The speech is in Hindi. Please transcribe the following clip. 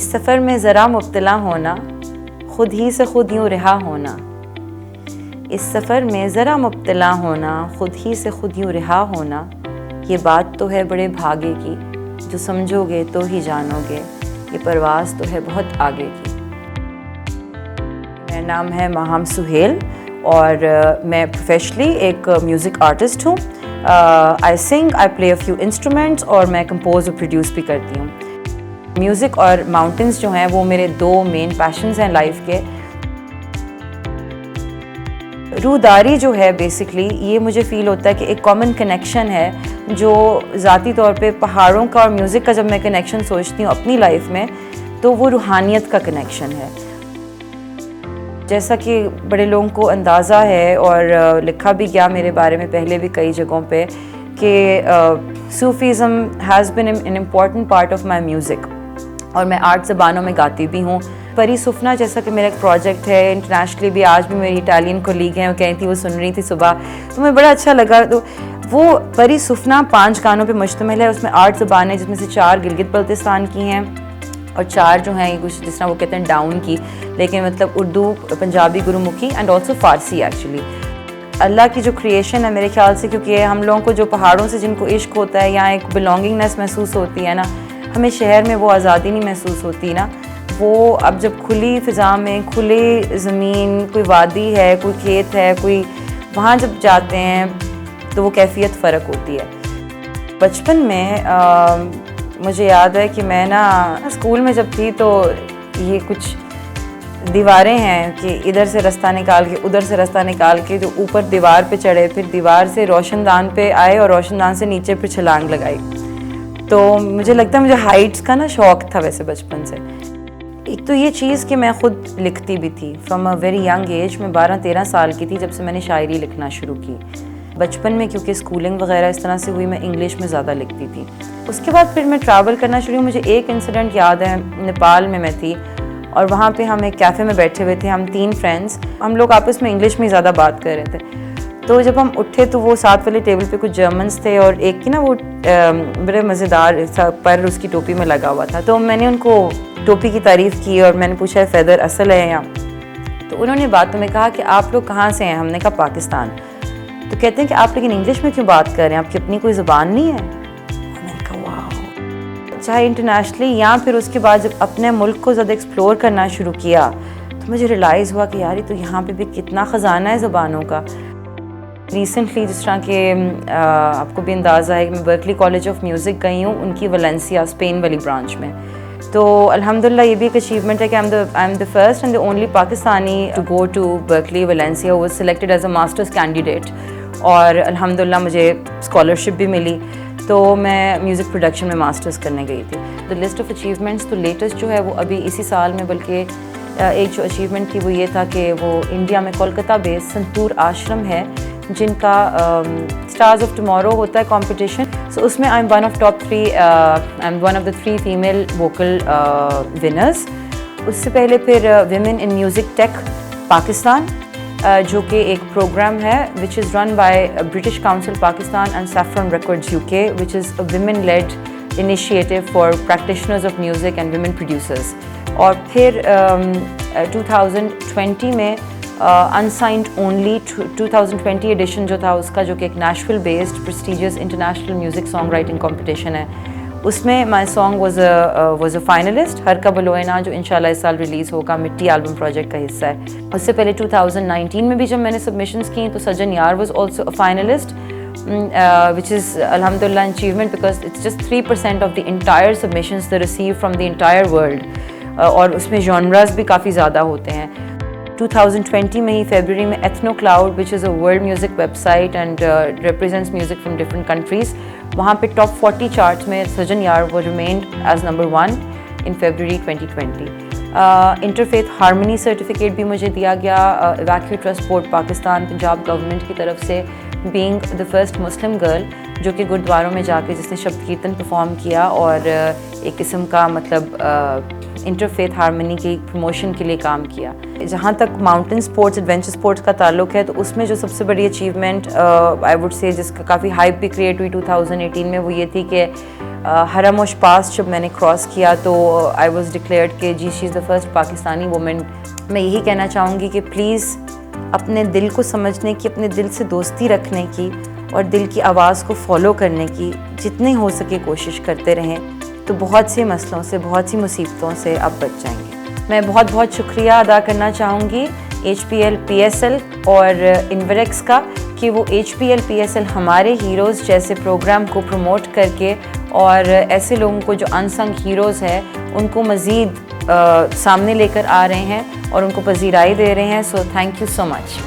इस सफ़र में ज़रा मुब्तला होना, खुद ही से खुद यूँ रिहा होना। इस सफ़र में ज़रा मुब्तला होना, खुद ही से खुद यूँ रिहा होना, ये बात तो है बड़े भागे की, जो समझोगे तो ही जानोगे, ये परवाज़ तो है बहुत आगे की। मेरा नाम है माहम सुहेल और मैं प्रोफेशनली एक म्यूज़िक आर्टिस्ट हूँ। I sing, I play a few instruments और मैं कंपोज और प्रोड्यूस भी करती हूँ। म्यूज़िक और माउंटेन्स जो हैं वो मेरे दो मेन पैशंस हैं लाइफ के। रूदारी जो है बेसिकली ये मुझे फ़ील होता है कि एक कॉमन कनेक्शन है जो ज़ाती तौर पे पहाड़ों का और म्यूज़िक का जब मैं कनेक्शन सोचती हूँ अपनी लाइफ में तो वो रूहानियत का कनेक्शन है। जैसा कि बड़े लोगों को अंदाज़ा है और लिखा भी गया मेरे बारे में पहले भी कई जगहों पे कि Sufism has been an important part of my music और मैं 8 ज़बानों में गाती भी हूँ। परी सुफना जैसा कि मेरा एक प्रोजेक्ट है इंटरनेशनली भी, आज भी मेरी इटालियन कोलीग हैं वो कह रही थी, वो सुन रही थी सुबह, तो मुझे बड़ा अच्छा लगा। तो वो परी सुफना 5 गानों पे मुश्तमिल है, उसमें 8 ज़बानें जिसमें से 4 गिलगित बल्तिस्तान की हैं और 4 जो हैं कुछ जिस तरह वो कहते हैं डाउन की, लेकिन मतलब Urdu, Punjabi, Gurmukhi and also Farsi actually. Allah की जो क्रिएशन है मेरे ख्याल से, क्योंकि हम लोगों को जो पहाड़ों से जिनको इश्क होता है या एक बिलोंगिंगनेस महसूस होती है ना, हमें शहर में वो आज़ादी नहीं महसूस होती ना, वो अब जब खुली फ़िज़ा में, खुली ज़मीन, कोई वादी है, कोई खेत है, कोई वहाँ जब जाते हैं तो वो कैफ़ियत फ़र्क होती है। बचपन में मुझे याद है कि मैं ना स्कूल में जब थी तो ये कुछ दीवारें हैं कि इधर से रास्ता निकाल के उधर से रास्ता निकाल के जो ऊपर दीवार पे चढ़े, फिर दीवार से रोशनदान पे आए और रोशनदान से नीचे फिर छलांग लगाई। तो मुझे लगता है मुझे हाइट्स का ना शौक़ था वैसे बचपन से। एक तो ये चीज़ कि मैं ख़ुद लिखती भी थी from a very young age. मैं 12-13 साल की थी जब से मैंने शायरी लिखना शुरू की। बचपन में क्योंकि स्कूलिंग वगैरह इस तरह से हुई, मैं इंग्लिश में ज़्यादा लिखती थी। उसके बाद फिर मैं ट्रैवल करना शुरू हुई। मुझे एक इंसिडेंट याद है, नेपाल में मैं थी और वहाँ पे हम एक कैफ़े में बैठे हुए थे, हम 3 फ्रेंड्स, हम लोग आपस में इंग्लिश में ज़्यादा बात कर रहे थे। तो जब हम उठे तो वो साथ वाले टेबल पे कुछ जर्मन्स थे और एक की ना वो बड़े मज़ेदार सा पर उसकी टोपी में लगा हुआ था। तो मैंने उनको टोपी की तारीफ़ की और मैंने पूछा फेदर असल है या? तो उन्होंने बातों में कहा कि आप लोग कहाँ से हैं? हमने कहा पाकिस्तान। तो कहते हैं कि आप लेकिन इंग्लिश में क्यों बात कर रहे हैं, आपकी अपनी कोई ज़ुबान नहीं है? और मैंने कहा वाह। चाहे इंटरनेशनली या फिर उसके बाद जब अपने मुल्क को ज़्यादा एक्सप्लोर करना शुरू किया तो मुझे रियलाइज़ हुआ कि यार ये तो यहाँ पे भी कितना ख़जाना है ज़ुबानों का। रिसेंटली जिस तरह के आपको भी अंदाज़ा है कि मैं बर्कली कॉलेज ऑफ म्यूज़िक गई हूँ, उनकी वलेंसिया स्पेन वाली ब्रांच में। तो अल्हम्दुलिल्लाह ये भी एक अचीवमेंट है कि I am the first and the only Pakistani to go to Berklee Valencia, was selected as a masters candidate और अल्हम्दुलिल्लाह मुझे स्कॉलरशिप भी मिली। तो मैं म्यूज़िक प्रोडक्शन में मास्टर्स करने गई थी। द लिस्ट ऑफ अचीवमेंट्स तो लेटेस्ट जो है वो अभी इसी साल में, बल्कि एक जो अचीवमेंट थी वो ये था कि वो इंडिया में कोलकाता बेस्ड संतूर आश्रम है जिनका स्टार्स ऑफ टुमारो होता है कंपटीशन। सो उसमें I am one of the 3 female vocal winners. उससे पहले फिर women in music take Pakistan जो कि एक प्रोग्राम है which is run by British council Pakistan and saffron records UK, which is a women lead initiative for practitioners of music and women producers. और फिर 2020 में अनसाइंड ओनली 2020 एडिशन जो था उसका, जो कि एक national based prestigious international music song writing competition है, उसमें my song was a finalist, हर का बलोना, जो इंशाल्लाह इस साल रिलीज़ होगा, मिट्टी एल्बम प्रोजेक्ट का हिस्सा है। उससे पहले 2019 में भी जब मैंने सबमिशंस की तो सजन यार was also a finalist, which is alhamdulillah an achievement because it's just 3% of the entire submissions they receive from the entire world, और उसमें genres भी काफ़ी ज़्यादा होते हैं। 2020 में ही फरवरी में ethno cloud, which is a world music website and represents music from different countries, वहाँ पे टॉप 40 चार्ट्स में सजन यार वो remained as number 1 in February 2020। Interfaith harmony certificate भी मुझे दिया गया evacuee trust board Pakistan Punjab government की तरफ से, being the first Muslim girl जो कि गुरुद्वारों में जाके जिसने शब्द कीर्तन परफॉर्म किया और एक किस्म का मतलब इंटरफेथ हारमनी की प्रमोशन के लिए काम किया। जहाँ तक माउंटेन स्पोर्ट्स, एडवेंचर स्पोर्ट्स का ताल्लुक है, तो उसमें जो सबसे बड़ी अचीवमेंट आई वुड से जिसका काफ़ी हाइप भी क्रिएट हुई 2018 में, वो ये थी कि हरामोश पास जब मैंने क्रॉस किया तो आई वॉज डिक्लेयर्ड कि जी she is the first Pakistani women. मैं यही कहना चाहूँगी कि प्लीज़ अपने दिल को समझने की, अपने दिल से दोस्ती रखने की और दिल की आवाज़ को फॉलो करने की जितनी हो सके कोशिश करते रहें तो बहुत से मसलों से, बहुत सी मुसीबतों से आप बच जाएंगे। मैं बहुत बहुत शुक्रिया अदा करना चाहूँगी HPL PSL और इन्वेरेक्स का कि वो HPL PSL हमारे हीरोज़ जैसे प्रोग्राम को प्रमोट करके और ऐसे लोगों को जो अनसंग हीरोज़ हैं उनको मज़ीद सामने लेकर आ रहे हैं और उनको पजीराई दे रहे हैं। So thank you so much.